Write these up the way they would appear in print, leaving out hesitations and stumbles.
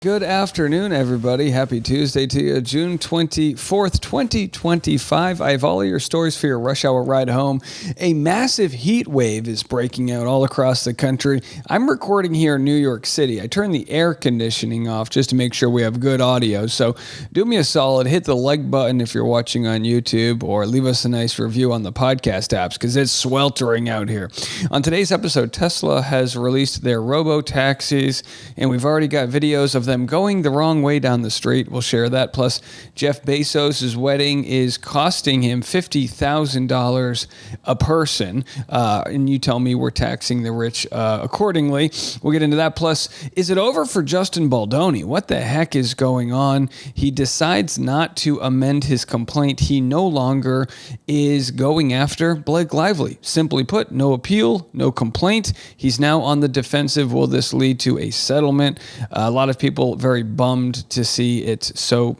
Good afternoon, everybody. Happy Tuesday to you, June 24th, 2025. I have all of your stories for your rush hour ride home. A massive heat wave is breaking out all across the country. I'm recording here in New York City. I turned the air conditioning off just to make sure we have good audio. So do me a solid, hit the like button if you're watching on YouTube, or leave us a nice review on the podcast apps because it's sweltering out here. On today's episode, Tesla has released their robo-taxis, and we've already got videos of them going the wrong way down the street. We'll share that. Plus, Jeff Bezos' wedding is costing him $50,000 a person. And you tell me we're taxing the rich accordingly. We'll get into that. Plus, is it over for Justin Baldoni? What the heck is going on? He decides not to amend his complaint. He no longer is going after Blake Lively. Simply put, no appeal, no complaint. He's now on the defensive. Will this lead to a settlement? A lot of people very bummed to see it so,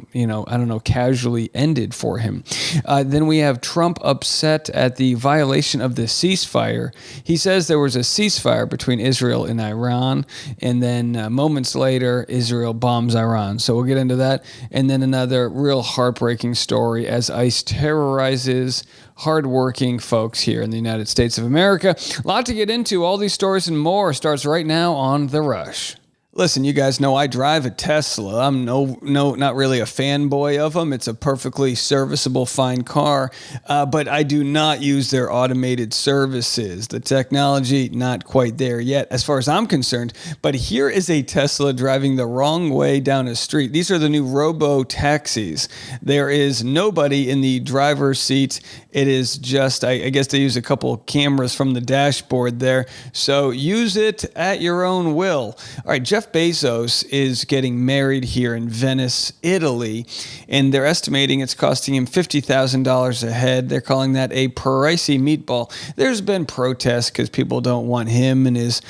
casually ended for him. Then we have Trump upset at the violation of the ceasefire. He says there was a ceasefire between Israel and Iran, and then moments later, Israel bombs Iran. So we'll get into that. And then another real heartbreaking story as ICE terrorizes hardworking folks here in the United States of America. A lot to get into. All these stories and more starts right now on The Rush. Listen, you guys know I drive a Tesla. I'm not really a fanboy of them. It's a perfectly serviceable, fine car, but I do not use their automated services. The technology, not quite there yet, as far as I'm concerned. But here is a Tesla driving the wrong way down a street. These are the new robo-taxis. There is nobody in the driver's seat. It is just, I guess they use a couple of cameras from the dashboard there. So use it at your own will. All right, Jeff Bezos is getting married here in Venice, Italy, and they're estimating it's costing him $50,000 a head. They're calling that a pricey meatball. There's been protests because people don't want him and his,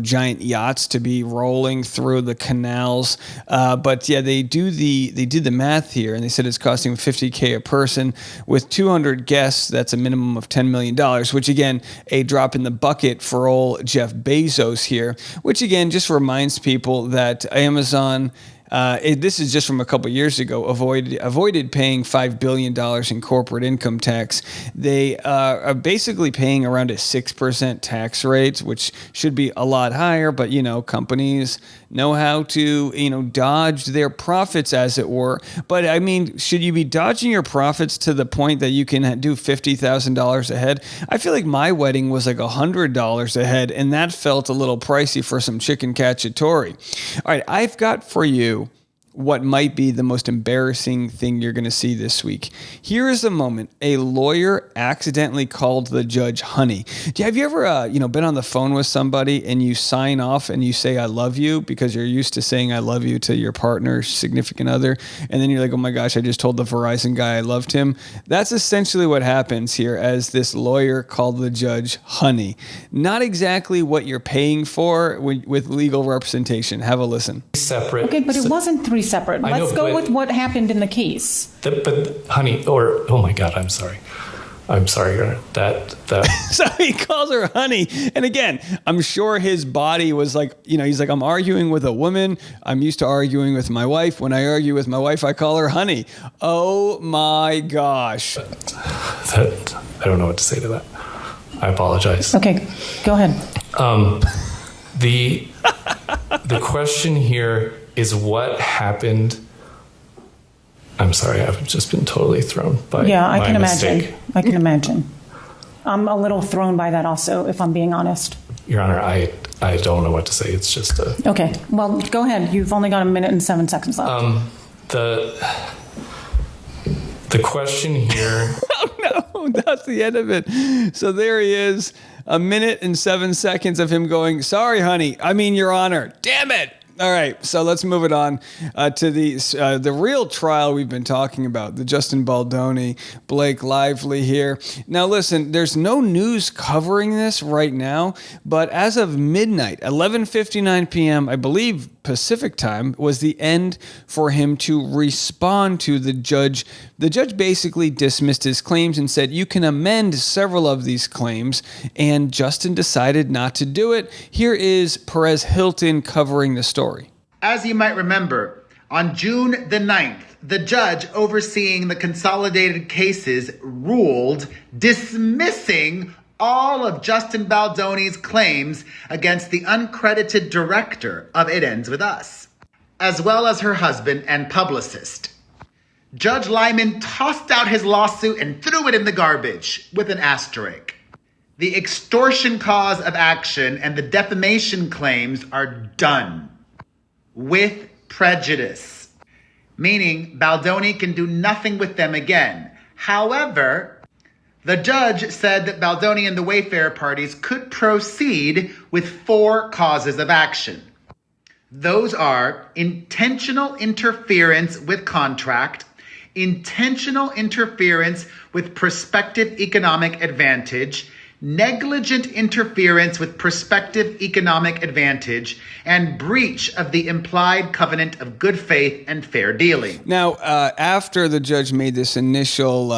giant yachts to be rolling through the canals. But yeah, they did the math here, and they said it's costing $50K a person with 200 guests. That's a minimum of $10 million, which again, a drop in the bucket for old Jeff Bezos here, which again just reminds people that Amazon, this is just from a couple years ago, avoided paying $5 billion in corporate income tax. They are basically paying around a 6% tax rate, which should be a lot higher, but companies know how to, dodge their profits, as it were. But I mean, should you be dodging your profits to the point that you can do $50,000 a head? I feel like my wedding was like $100 a head, and that felt a little pricey for some chicken cacciatore. All right, I've got for you what might be the most embarrassing thing you're going to see this week. Here is the moment a lawyer accidentally called the judge honey. Have you ever, been on the phone with somebody and you sign off and you say, I love you, because you're used to saying I love you to your partner, significant other, and then you're like, oh my gosh, I just told the Verizon guy I loved him. That's essentially what happens here as this lawyer called the judge honey. Not exactly what you're paying for with legal representation. Have a listen. Separate. Okay, but it wasn't three separate. Let's go with what happened in the case. But honey, oh my God, I'm sorry. That. So he calls her honey. And again, I'm sure his body was like, he's like, I'm arguing with a woman. I'm used to arguing with my wife. When I argue with my wife, I call her honey. Oh my gosh. I don't know what to say to that. I apologize. Okay, go ahead. The question here is what happened. I'm sorry, I've just been totally thrown by I can mistake. imagine. I can imagine. I'm a little thrown by that also, if I'm being honest. Your Honor, I don't know what to say. It's just Okay, well, go ahead. You've only got 1 minute and 7 seconds left. The question here... Oh, no, that's the end of it. So there he is, 1 minute and 7 seconds of him going, sorry, honey, I mean, Your Honor. Damn it. All right, so let's move it on to the real trial we've been talking about, the Justin Baldoni, Blake Lively here. Now, listen, there's no news covering this right now, but as of midnight, 11:59 p.m., I believe Pacific time, was the end for him to respond to the judge. The judge basically dismissed his claims and said, you can amend several of these claims, and Justin decided not to do it. Here is Perez Hilton covering the story. As you might remember, on June the 9th, the judge overseeing the consolidated cases ruled dismissing all of Justin Baldoni's claims against the uncredited director of It Ends With Us, as well as her husband and publicist. Judge Lyman tossed out his lawsuit and threw it in the garbage with an asterisk. The extortion cause of action and the defamation claims are done with prejudice, meaning Baldoni can do nothing with them again. However, the judge said that Baldoni and the Wayfarer parties could proceed with 4 causes of action. Those are intentional interference with contract, intentional interference with prospective economic advantage, negligent interference with prospective economic advantage, and breach of the implied covenant of good faith and fair dealing. Now, after the judge made this initial,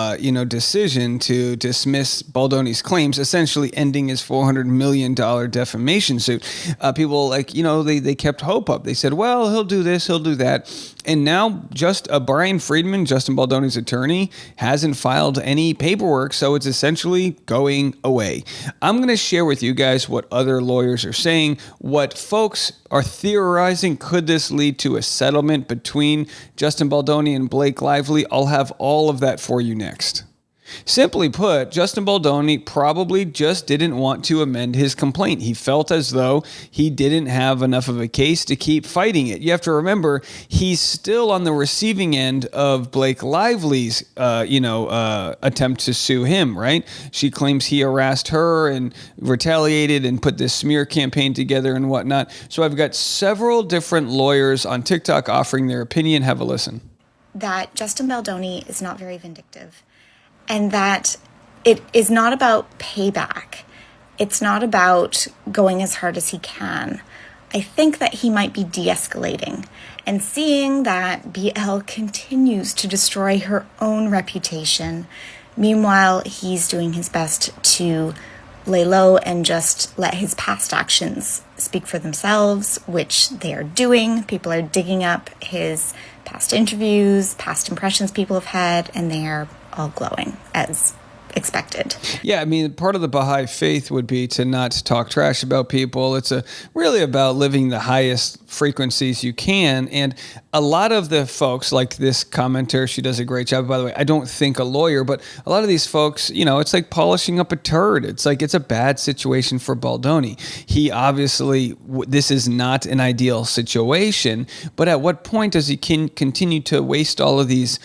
decision to dismiss Baldoni's claims, essentially ending his $400 million defamation suit, people they kept hope up. They said, well, he'll do this, he'll do that. And now just Brian Friedman, Justin Baldoni's attorney, hasn't filed any paperwork, so it's essentially going away. I'm going to share with you guys what other lawyers are saying, what folks are theorizing. Could this lead to a settlement between Justin Baldoni and Blake Lively? I'll have all of that for you next. Simply put, Justin Baldoni probably just didn't want to amend his complaint. He felt as though he didn't have enough of a case to keep fighting it. You have to remember, he's still on the receiving end of Blake Lively's, attempt to sue him, right? She claims he harassed her and retaliated and put this smear campaign together and whatnot. So I've got several different lawyers on TikTok offering their opinion. Have a listen. That Justin Baldoni is not very vindictive. And that it is not about payback. It's not about going as hard as he can. I think that he might be de-escalating and seeing that BL continues to destroy her own reputation. Meanwhile, he's doing his best to lay low and just let his past actions speak for themselves, which they are doing. People are digging up his past interviews, past impressions people have had, and they are all glowing as expected. Yeah, I mean, part of the Baha'i faith would be to not talk trash about people. It's really about living the highest frequencies you can. And a lot of the folks, like this commenter, she does a great job. By the way, I don't think a lawyer, but a lot of these folks, it's like polishing up a turd. It's like it's a bad situation for Baldoni. He obviously, this is not an ideal situation, but at what point does he continue to waste all of these,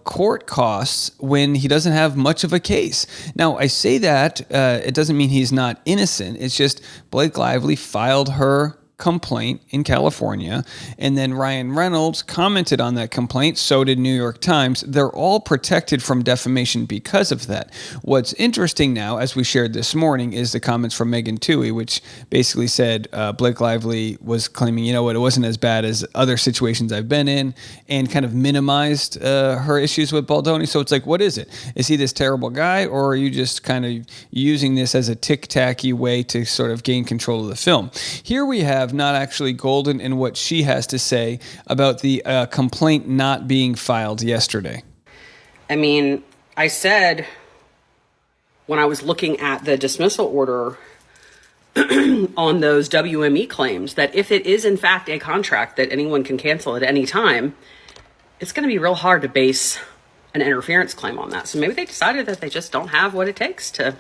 court costs when he doesn't have much of a case? Now, I say that it doesn't mean he's not innocent. It's just Blake Lively filed her complaint in California, and then Ryan Reynolds commented on that complaint. So did New York Times. They're all protected from defamation because of that. What's interesting now, as we shared this morning, is the comments from Megan Twohey, which basically said Blake Lively was claiming, it wasn't as bad as other situations I've been in, and kind of minimized her issues with Baldoni. So it's like, what is it? Is he this terrible guy, or are you just kind of using this as a tic-tacky way to sort of gain control of the film? Here we have not actually Golden and what she has to say about the complaint not being filed yesterday. I mean, I said when I was looking at the dismissal order on those WME claims that if it is in fact a contract that anyone can cancel at any time, it's going to be real hard to base an interference claim on that. So maybe they decided that they just don't have what it takes to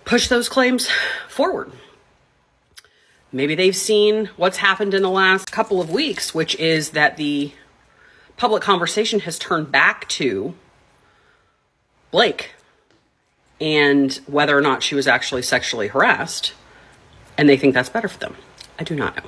push those claims forward. Maybe they've seen what's happened in the last couple of weeks, which is that the public conversation has turned back to Blake and whether or not she was actually sexually harassed, and they think that's better for them. I do not know.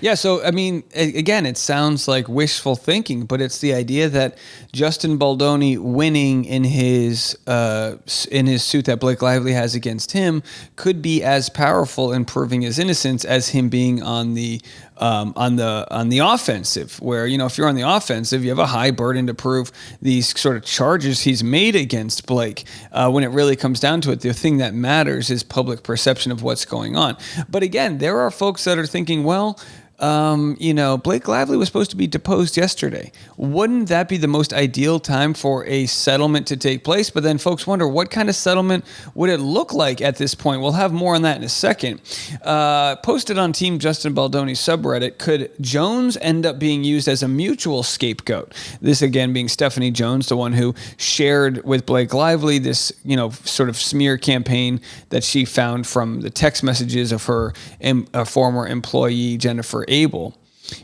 Yeah, so, I mean, again, it sounds like wishful thinking, but it's the idea that Justin Baldoni winning in his suit that Blake Lively has against him could be as powerful in proving his innocence as him being on the offensive, where, if you're on the offensive, you have a high burden to prove these sort of charges he's made against Blake. When it really comes down to it, the thing that matters is public perception of what's going on. But again, there are folks that are thinking, well, Blake Lively was supposed to be deposed yesterday. Wouldn't that be the most ideal time for a settlement to take place? But then folks wonder, what kind of settlement would it look like at this point? We'll have more on that in a second. Posted on Team Justin Baldoni's subreddit, could Jones end up being used as a mutual scapegoat? This again being Stephanie Jones, the one who shared with Blake Lively this, sort of smear campaign that she found from the text messages of her former employee, Jennifer Abel.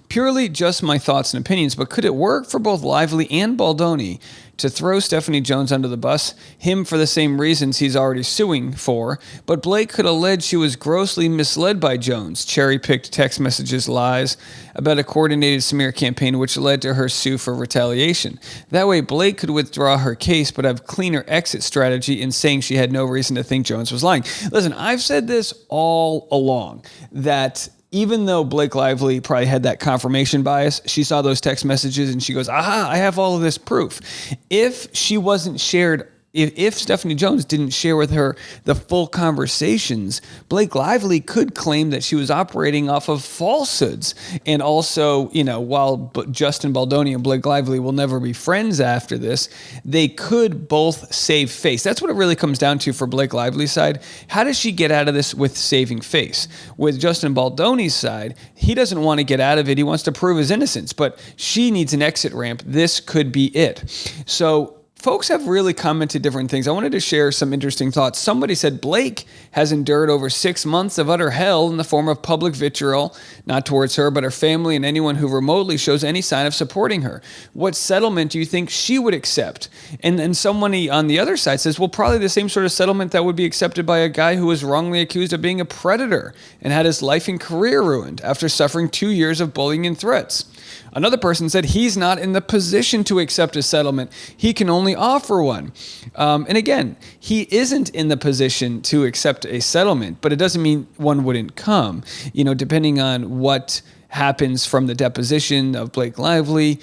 Purely just my thoughts and opinions, but could it work for both Lively and Baldoni to throw Stephanie Jones under the bus, him for the same reasons he's already suing for, but Blake could allege she was grossly misled by Jones, cherry-picked text messages, lies about a coordinated smear campaign which led to her sue for retaliation. That way, Blake could withdraw her case but have cleaner exit strategy in saying she had no reason to think Jones was lying. Listen, I've said this all along, that even though Blake Lively probably had that confirmation bias, she saw those text messages and she goes, aha, I have all of this proof. If she wasn't shared, if Stephanie Jones didn't share with her the full conversations, Blake Lively could claim that she was operating off of falsehoods. And also, while Justin Baldoni and Blake Lively will never be friends after this, they could both save face. That's what it really comes down to for Blake Lively's side. How does she get out of this with saving face? With Justin Baldoni's side, he doesn't want to get out of it. He wants to prove his innocence, but she needs an exit ramp. This could be it. So folks have really commented different things. I wanted to share some interesting thoughts. Somebody said Blake has endured over 6 months of utter hell in the form of public vitriol, not towards her, but her family and anyone who remotely shows any sign of supporting her. What settlement do you think she would accept? And then somebody on the other side says, well, probably the same sort of settlement that would be accepted by a guy who was wrongly accused of being a predator and had his life and career ruined after suffering 2 years of bullying and threats. Another person said he's not in the position to accept a settlement. He can only offer one. And again, he isn't in the position to accept a settlement, but it doesn't mean one wouldn't come, depending on what happens from the deposition of Blake Lively.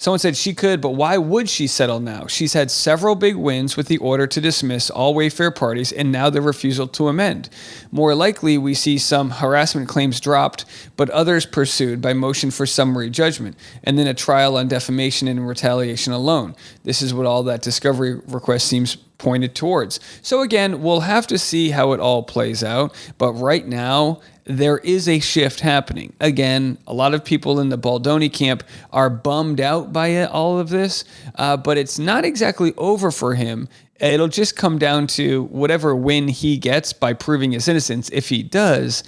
Someone said she could, but why would she settle now? She's had several big wins with the order to dismiss all Wayfair parties and now the refusal to amend. More likely, we see some harassment claims dropped, but others pursued by motion for summary judgment, and then a trial on defamation and retaliation alone. This is what all that discovery request seems pointed towards. So again, we'll have to see how it all plays out, but right now, there is a shift happening. Again, a lot of people in the Baldoni camp are bummed out by all of this, but it's not exactly over for him. It'll just come down to whatever win he gets by proving his innocence. If he does,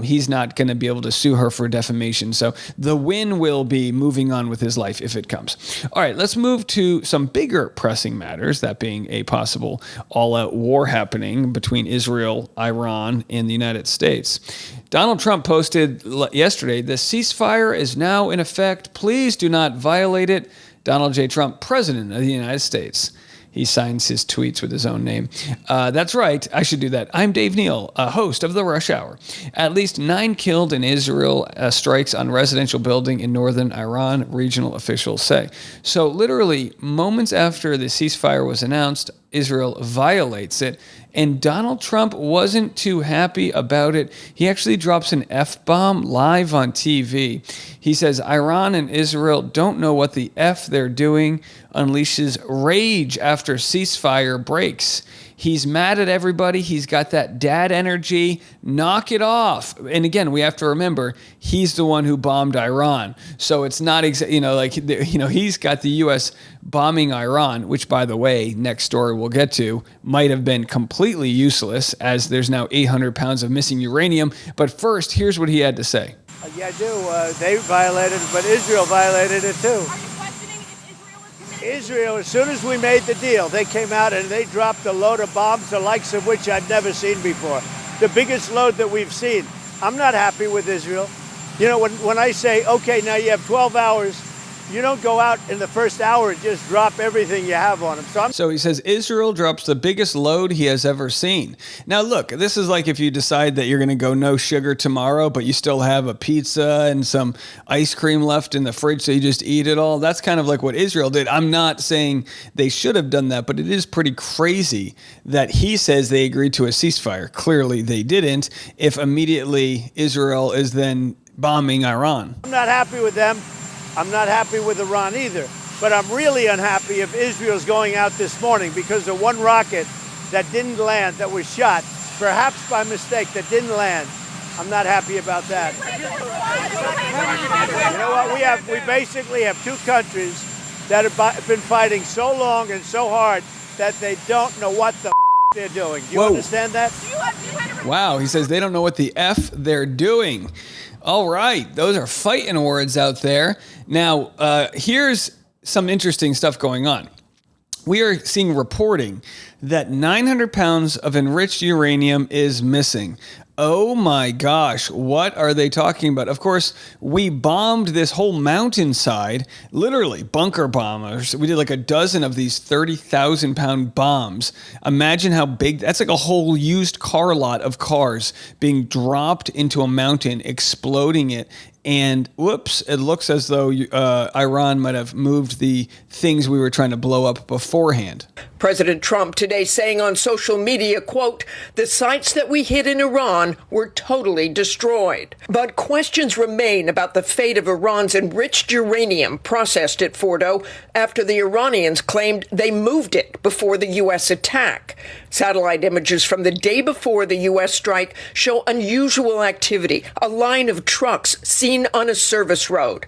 he's not going to be able to sue her for defamation. So the win will be moving on with his life if it comes. All right, let's move to some bigger pressing matters, that being a possible all-out war happening between Israel, Iran, and the United States. Donald Trump posted yesterday, the ceasefire is now in effect. Please do not violate it. Donald J. Trump, President of the United States. He signs his tweets with his own name. That's right. I should do that. I'm Dave Neal, host of The Rush Hour. At least 9 killed in Israel strikes on residential building in northern Iran, regional officials say. So literally moments after the ceasefire was announced, Israel violates it, and Donald Trump wasn't too happy about it. He actually drops an F-bomb live on TV. He says Iran and Israel don't know what the F they're doing, unleashes rage after ceasefire breaks. He's mad at everybody. He's got that dad energy. Knock it off. And again, we have to remember, he's the one who bombed Iran. So it's not he's got the U.S. bombing Iran, which, by the way, next story we'll get to, might have been completely useless as there's now 800 pounds of missing uranium. But first, here's what he had to say. Yeah, I do. They violated it, but Israel violated it too. Israel, as soon as we made the deal, they came out and they dropped a load of bombs, the likes of which I've never seen before. The biggest load that we've seen. I'm not happy with Israel. When I say, okay, now you have 12 hours, you don't go out in the first hour and just drop everything you have on them. So he says Israel drops the biggest load he has ever seen. Now, look, this is like if you decide that you're going to go no sugar tomorrow, but you still have a pizza and some ice cream left in the fridge, so you just eat it all. That's kind of like what Israel did. I'm not saying they should have done that, but it is pretty crazy that he says they agreed to a ceasefire. Clearly, they didn't. If immediately Israel is then bombing Iran. I'm not happy with them. I'm not happy with Iran either. But I'm really unhappy if Israel's going out this morning because of one rocket that didn't land, that was shot, perhaps by mistake, that didn't land. I'm not happy about that. You know what? We basically have two countries that have been fighting so long and so hard that they don't know what the they're doing. Do you understand that? Wow, he says they don't know what the F they're doing. All right, those are fighting words out there. Now, here's some interesting stuff going on. We are seeing reporting that 900 pounds of enriched uranium is missing. Oh my gosh, what are they talking about? Of course, we bombed this whole mountainside, literally bunker bombers. We did like a dozen of these 30,000 pound bombs. Imagine how big, that's like a whole used car lot of cars being dropped into a mountain, exploding it. And whoops, it looks as though Iran might have moved the things we were trying to blow up beforehand. President Trump today saying on social media, quote, "The sites that we hit in Iran were totally destroyed." But questions remain about the fate of Iran's enriched uranium processed at Fordo after the Iranians claimed they moved it before the U.S. attack. Satellite images from the day before the U.S. strike show unusual activity, a line of trucks seen on a service road.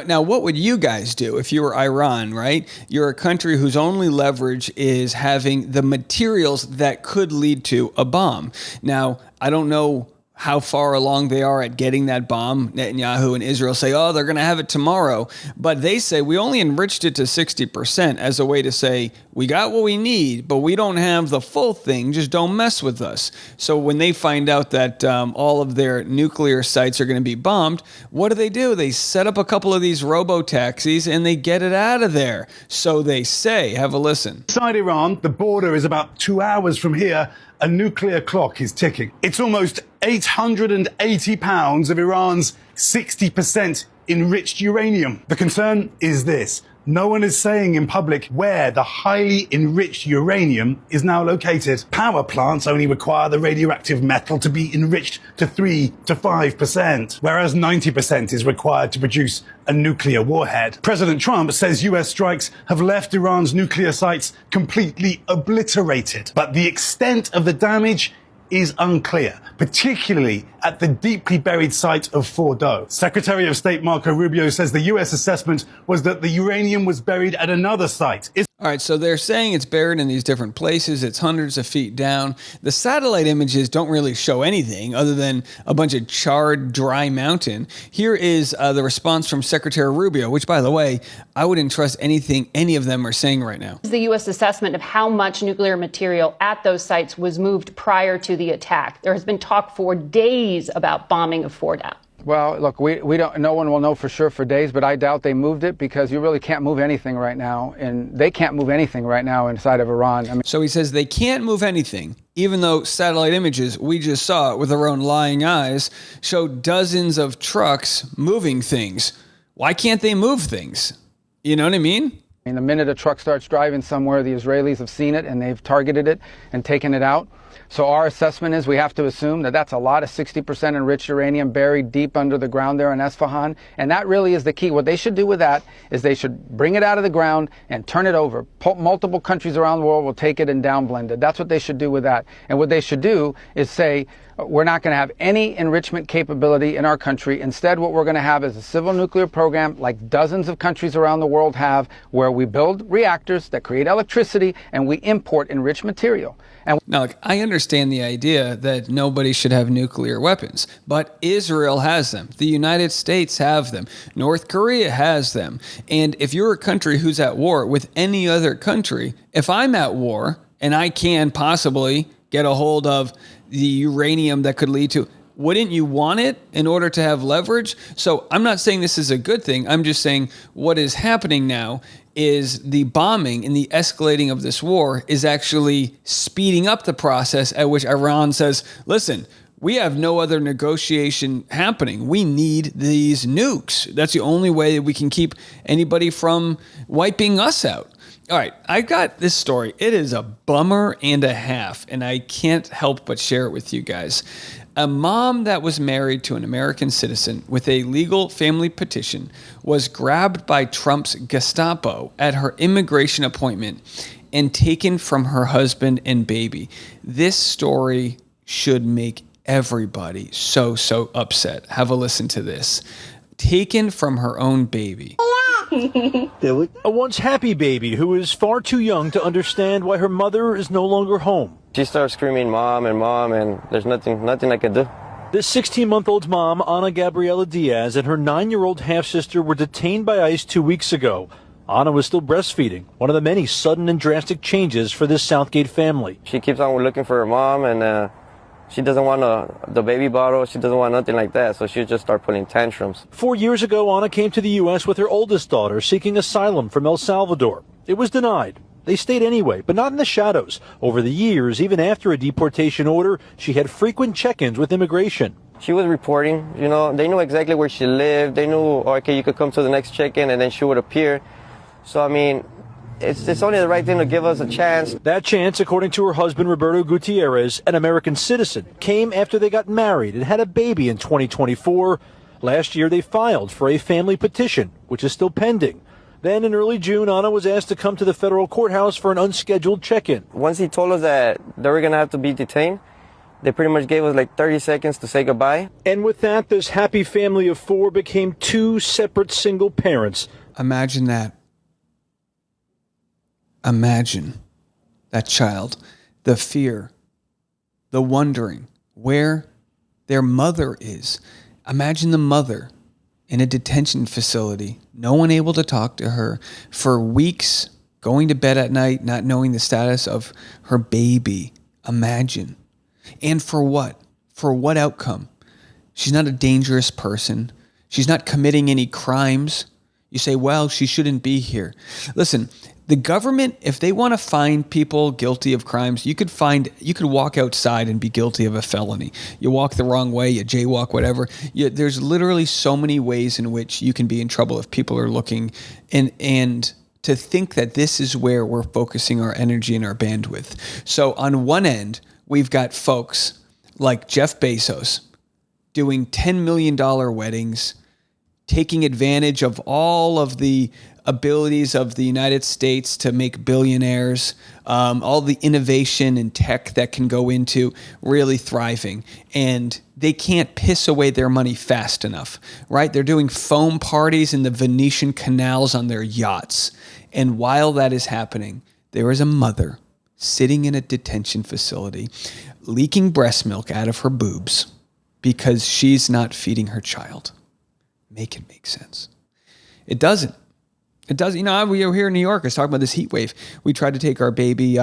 Now, what would you guys do if you were Iran, right? You're a country whose only leverage is having the materials that could lead to a bomb. Now, I don't know how far along they are at getting that bomb. Netanyahu and Israel say, oh, they're going to have it tomorrow. But they say we only enriched it to 60% as a way to say, we got what we need, but we don't have the full thing. Just don't mess with us. So when they find out that all of their nuclear sites are going to be bombed, what do? They set up a couple of these robo-taxis and they get it out of there. So they say, have a listen. Inside Iran, the border is about 2 hours from here. A nuclear clock is ticking. It's almost 880 pounds of Iran's 60% enriched uranium. The concern is this. No one is saying in public where the highly enriched uranium is now located. Power plants only require the radioactive metal to be enriched to 3 to 5%, whereas 90% is required to produce a nuclear warhead. President Trump says US strikes have left Iran's nuclear sites completely obliterated, but the extent of the damage is unclear, particularly at the deeply buried site of Fordo. Secretary of State Marco Rubio says the U.S. assessment was that the uranium was buried at another site. All right, so they're saying it's buried in these different places. It's hundreds of feet down. The satellite images don't really show anything other than a bunch of charred, dry mountain. Here is the response from Secretary Rubio, which, by the way, I wouldn't trust anything any of them are saying right now. The U.S. assessment of how much nuclear material at those sites was moved prior to the attack. There has been talk for days about bombing of Fordo. Well, look, we don't. No one will know for sure for days, but I doubt they moved it because you really can't move anything right now, and they can't move anything right now inside of Iran. I mean, so he says they can't move anything, even though satellite images we just saw with our own lying eyes show dozens of trucks moving things. Why can't they move things? You know what I mean? The minute a truck starts driving somewhere, the Israelis have seen it and they've targeted it and taken it out. So our assessment is we have to assume that that's a lot of 60% enriched uranium buried deep under the ground there in Esfahan. And that really is the key. What they should do with that is they should bring it out of the ground and turn it over. Multiple countries around the world will take it and downblend it. That's what they should do with that. And what they should do is say, we're not going to have any enrichment capability in our country. Instead, what we're going to have is a civil nuclear program like dozens of countries around the world have, where we build reactors that create electricity and we import enriched material. And now, look, I understand the idea that nobody should have nuclear weapons, but Israel has them. The United States have them. North Korea has them. And if you're a country who's at war with any other country, if I'm at war and I can possibly get a hold of the uranium that could lead to, wouldn't you want it in order to have leverage? So I'm not saying this is a good thing. I'm just saying what is happening now is the bombing and the escalating of this war is actually speeding up the process at which Iran says, listen, we have no other negotiation happening. We need these nukes. That's the only way that we can keep anybody from wiping us out. All right, I got this story. It is a bummer and a half, and I can't help but share it with you guys. A mom that was married to an American citizen with a legal family petition was grabbed by Trump's Gestapo at her immigration appointment and taken from her husband and baby. This story should make everybody so upset. Have a listen to this. Taken from her own baby. A once happy baby who is far too young to understand why her mother is no longer home. She starts screaming, mom, and there's nothing I can do. This 16-month-old mom, Ana Gabriela Diaz, and her 9-year-old half-sister were detained by ICE 2 weeks ago. Ana was still breastfeeding, one of the many sudden and drastic changes for this Southgate family. She keeps on looking for her mom, and she doesn't want the baby bottle. She doesn't want nothing like that, so she'll just start pulling tantrums. 4 years ago, Ana came to the U.S. with her oldest daughter seeking asylum from El Salvador. It was denied. They stayed anyway, but not in the shadows. Over the years, even after a deportation order, she had frequent check-ins with immigration. She was reporting, they knew exactly where she lived. They knew, okay, you could come to the next check-in, and then she would appear. So, it's only the right thing to give us a chance. That chance, according to her husband, Roberto Gutierrez, an American citizen, came after they got married and had a baby in 2024. Last year, they filed for a family petition, which is still pending. Then in early June, Ana was asked to come to the federal courthouse for an unscheduled check-in. Once he told us that they were going to have to be detained, they pretty much gave us like 30 seconds to say goodbye. And with that, this happy family of 4 became 2 separate single parents. Imagine that. Imagine that child, the fear, the wondering where their mother is. Imagine the mother in a detention facility, no one able to talk to her for weeks, going to bed at night, not knowing the status of her baby. Imagine. And for what? For what outcome? She's not a dangerous person. She's not committing any crimes. You say, well, she shouldn't be here. Listen, the government, if they want to find people guilty of crimes, you could walk outside and be guilty of a felony. You walk the wrong way, you jaywalk, whatever. There's literally so many ways in which you can be in trouble if people are looking. And to think that this is where we're focusing our energy and our bandwidth. So on one end, we've got folks like Jeff Bezos doing $10 million weddings, taking advantage of all of the abilities of the United States to make billionaires, all the innovation and tech that can go into really thriving. And they can't piss away their money fast enough, right? They're doing foam parties in the Venetian canals on their yachts. And while that is happening, there is a mother sitting in a detention facility, leaking breast milk out of her boobs because she's not feeding her child. Make it make sense. It doesn't. It does. We were here in New York. I was talking about this heat wave. We tried to take our baby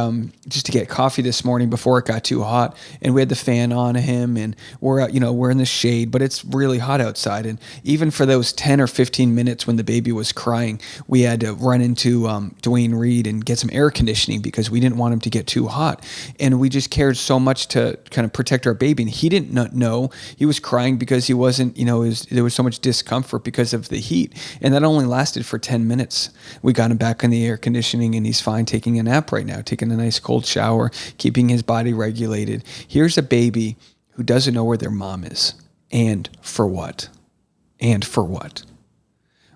just to get coffee this morning before it got too hot, and we had the fan on him, and we're in the shade, but it's really hot outside. And even for those 10 or 15 minutes when the baby was crying, we had to run into Dwayne Reed and get some air conditioning because we didn't want him to get too hot. And we just cared so much to kind of protect our baby. And he didn't know. He was crying because he wasn't. There was so much discomfort because of the heat, and that only lasted for 10 minutes. We got him back in the air conditioning and he's fine, taking a nap right now, taking a nice cold shower, keeping his body regulated. Here's a baby who doesn't know where their mom is. And for what? And for what?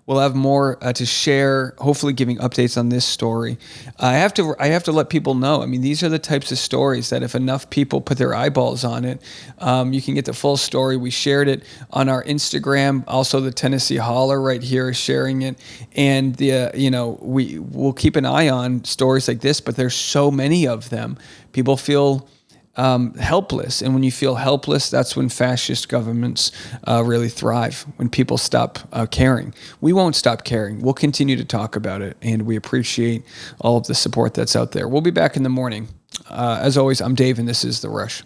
We'll have more to share, hopefully giving updates on this story. I have to let people know. These are the types of stories that if enough people put their eyeballs on it, you can get the full story. We shared it on our Instagram. Also, the Tennessee Holler right here is sharing it. And we'll keep an eye on stories like this, but there's so many of them. People feel helpless. And when you feel helpless, that's when fascist governments really thrive, when people stop caring. We won't stop caring. We'll continue to talk about it, and we appreciate all of the support that's out there. We'll be back in the morning. As always, I'm Dave, and this is The Rush.